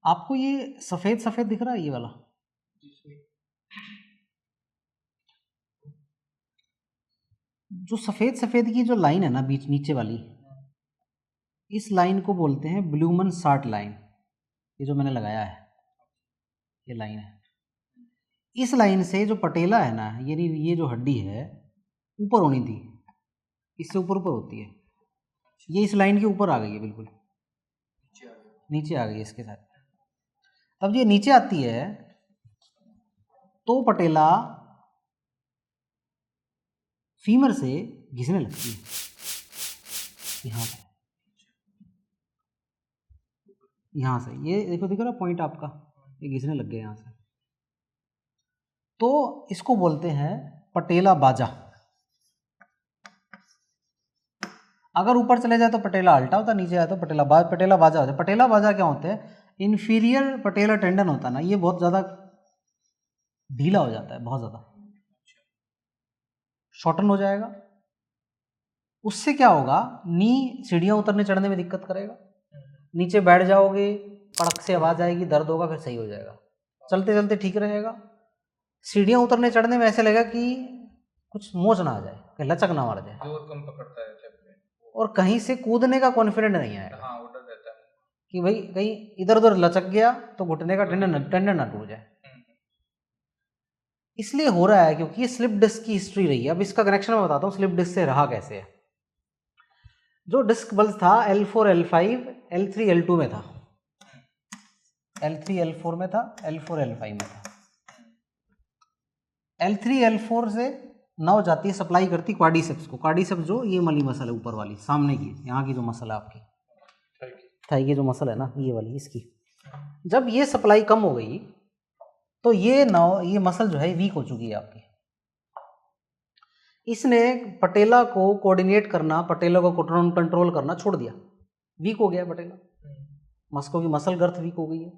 आपको ये सफेद सफेद दिख रहा है ये वाला? जो सफेद सफेद की जो लाइन है ना बीच नीचे वाली, इस लाइन को बोलते हैं ब्लूमन सार्ट लाइन। ये जो मैंने लगाया है ये लाइन है। इस लाइन से जो पटेला है ना, यानी ये जो हड्डी है ऊपर होनी थी, इससे ऊपर ऊपर होती है, ये इस लाइन के ऊपर आ गई है, बिल्कुल नीचे आ गई है इसके साथ। अब ये नीचे आती है तो पटेला फीमर से घिसने लगती है यहाँ पे, यहाँ से ये देखो, दिख रहा पॉइंट आपका, ये घिसने लग गया यहाँ से। तो इसको बोलते हैं पटेला बाजा। अगर ऊपर चले जाए तो पटेला अल्टा होता, नीचे आए तो पटेला बाजा होता है। पटेला बाजा क्या होते हैं? इन्फीरियर पटेला टेंडन होता है ना, ये बहुत ज़्यादा ढीला हो जाता है, बहुत ज़्यादा शॉर्टन हो जाएगा। उससे क्या होगा, नी सीढ़ियाँ उतरने चढ़ने में दिक्कत करेगा, नीचे बैठ जाओगे पड़क से आवाज़ आएगी, दर्द होगा, फिर सही हो जाएगा, चलते चलते ठीक रहेगा। सीढ़ियाँ उतरने चढ़ने में ऐसे लगेगा कि कुछ मोच ना आ जाए, कहीं लचक ना मार जाए, जोर कम पकड़ता है और कहीं से कूदने का कॉन्फिडेंट नहीं आएगा। हाँ, वो डर रहता है कि भाई कहीं इधर उधर लचक गया तो घुटने का टेंडन ना टूट जाए। इसलिए हो रहा है क्योंकि ये स्लिप डिस्क की हिस्ट्री रही है। अब इसका कनेक्शन मैं बताता हूँ स्लिप डिस्क से रहा कैसे है। जो डिस्क बल्स था L4 L5 L3 L2 में था, L3 L4 में था, L4 L5 में था। L3 L4 से नव जाती है, सप्लाई करती क्वाड्रिसेप्स को। क्वाड्रिसेप्स जो ये वाली मसल है ऊपर वाली, सामने की, यहाँ की जो मसल है आपकी थाई की जो मसल है ना, ये वाली, इसकी जब ये सप्लाई कम हो गई तो ये मसल जो है वीक हो चुकी है आपकी। इसने पटेला को कोऑर्डिनेट करना, पटेला को कंट्रोल करना छोड़ दिया, वीक हो गया पटेला, मस्को की मसल गर्थ वीक हो गई है।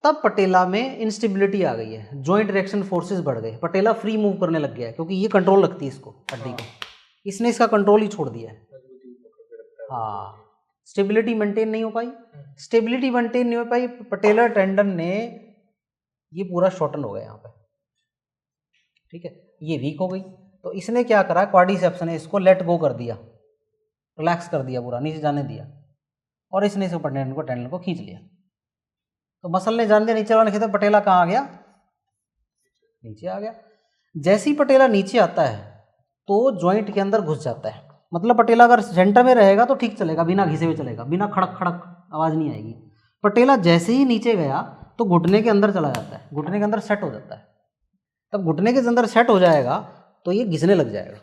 तब पटेला में इंस्टेबिलिटी आ गई है, जॉइंट रिएक्शन फोर्सेस बढ़ गए, पटेला फ्री मूव करने लग गया है, क्योंकि ये कंट्रोल रखती है इसको, हड्डी को, इसने इसका कंट्रोल ही छोड़ दिया है। हाँ, स्टेबिलिटी मेंटेन नहीं हो पाई, स्टेबिलिटी मेंटेन नहीं हो पाई, पटेला टेंडन ने ये पूरा शॉर्टन हो गया यहाँ पे, ठीक है, ये वीक हो गई। तो इसने क्या करा, क्वाड्रिसेप्स ने इसको लेट गो कर दिया, रिलैक्स कर दिया, पूरा नीचे जाने दिया, और इसने इस टेंडन को खींच लिया। तो मसल ने जान दिया नीचे वाला खींचा, पटेला कहाँ आ गया, नीचे आ गया। जैसे ही पटेला नीचे आता है तो जॉइंट के अंदर घुस जाता है। मतलब पटेला अगर सेंटर में रहेगा तो ठीक चलेगा, बिना घिसे हुए चलेगा, बिना खड़क खड़क आवाज़ नहीं आएगी। पटेला जैसे ही नीचे गया तो घुटने के अंदर चला जाता है, घुटने के अंदर सेट हो जाता है। तब घुटने के अंदर सेट हो जाएगा तो ये घिसने लग जाएगा,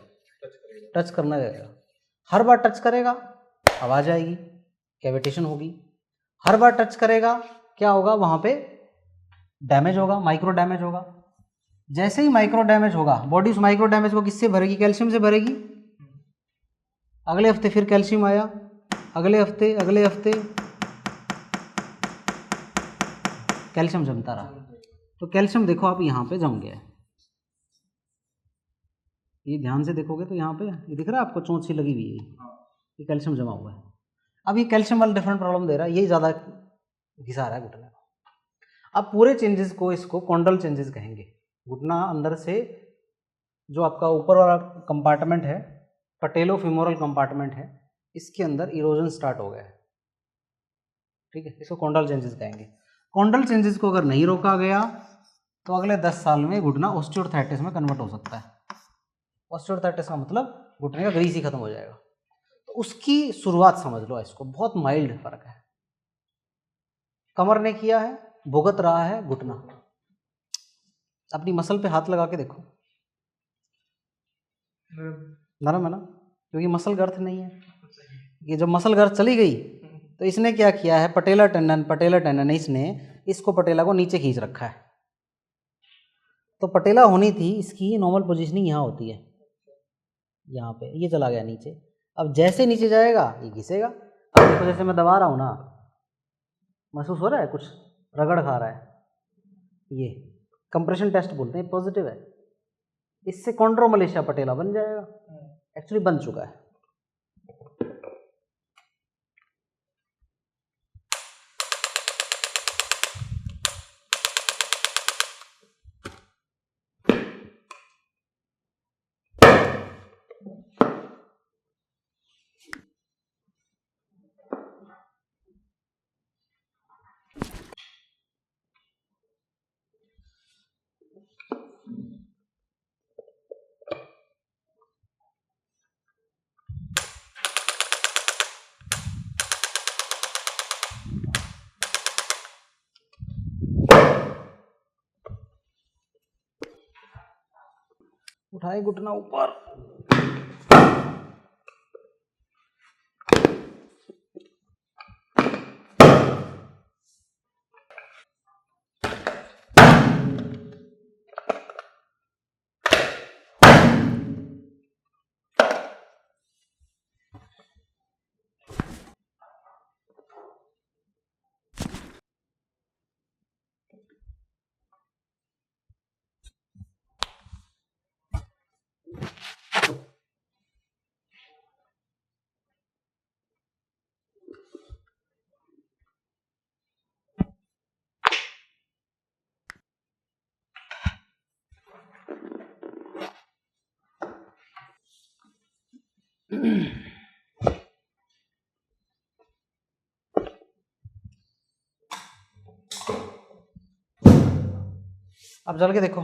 टच करना जाएगा। हर बार टच करेगा आवाज़ आएगी, कैविटेशन होगी। हर बार टच करेगा क्या होगा, वहाँ पे डैमेज होगा, माइक्रो डैमेज होगा। जैसे ही माइक्रो डैमेज होगा, बॉडी उस माइक्रो डैमेज को किससे भरेगी, कैल्शियम से भरेगी। अगले हफ्ते फिर कैल्शियम आया, अगले हफ्ते कैल्शियम जमता रहा। तो कैल्शियम देखो आप यहाँ पे जम गया है, ये ध्यान से देखोगे तो यहाँ पे ये दिख रहा है आपको, चोंच सी लगी हुई है, ये कैल्शियम जमा हुआ है। अब ये कैल्शियम वाला डिफरेंट प्रॉब्लम दे रहा है, ये ज़्यादा घिसा रहा है घुटने को। अब पूरे चेंजेस को इसको कॉन्डल चेंजेस कहेंगे। घुटना अंदर से जो आपका ऊपर वाला कंपार्टमेंट है, पटेलो फिमोरल कंपार्टमेंट है, इसके अंदर इरोजन स्टार्ट हो गया है, ठीक है, इसको कॉन्डल चेंजेस कहेंगे। कॉन्डल चेंजेस को अगर नहीं रोका गया तो अगले 10 साल में घुटना ऑस्टियोआर्थराइटिस में कन्वर्ट हो सकता है। ऑस्टियोआर्थराइटिस का मतलब घुटने का ग्रीस ही खत्म हो जाएगा। तो उसकी शुरुआत समझ लो, इसको बहुत माइल्ड फर्क है। कमर ने किया है, भुगत रहा है घुटना। अपनी मसल पे हाथ लगा के देखो, नरम है ना, क्योंकि मसल गर्थ नहीं है। ये जब मसल गर्थ चली गई तो इसने क्या किया है, पटेला टेंडन इसने इसको पटेला को नीचे खींच रखा है। तो पटेला होनी थी इसकी नॉर्मल पोजीशनिंग यहाँ होती है, यहाँ पे, ये चला गया नीचे। अब जैसे नीचे जाएगा ये घिसेगा। अब देखो जैसे मैं दबा रहा हूँ ना, महसूस हो रहा है कुछ रगड़ खा रहा है, ये कंप्रेशन टेस्ट बोलते हैं, पॉजिटिव है। इससे कॉन्ड्रोमलेशिया पटेला बन जाएगा, एक्चुअली बन चुका है। उठाए घुटना ऊपर, अब चल के देखो।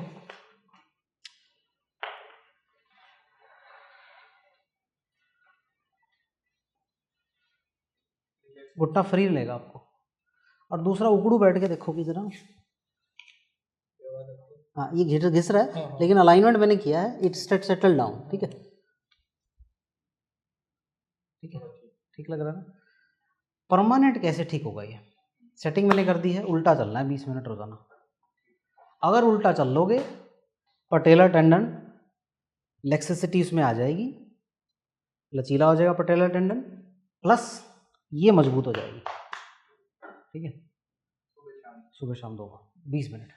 घुटना फ्री रहेगा आपको। और दूसरा उकड़ू बैठ के देखो कि जरा, हाँ ये घिस रहा है, हाँ। लेकिन अलाइनमेंट मैंने किया है, इट सेटल डाउन। ठीक है, ठीक है, ठीक लग रहा है ना। परमानेंट कैसे ठीक होगा ये? सेटिंग मैंने कर दी है, उल्टा चलना है 20 मिनट रोजाना। अगर उल्टा चल लोगे पटेला टेंडन लेक्सिसिटी उसमें आ जाएगी, लचीला हो जाएगा पटेला टेंडन, प्लस ये मजबूत हो जाएगी। ठीक है, सुबह शाम 2 बार 20 मिनट।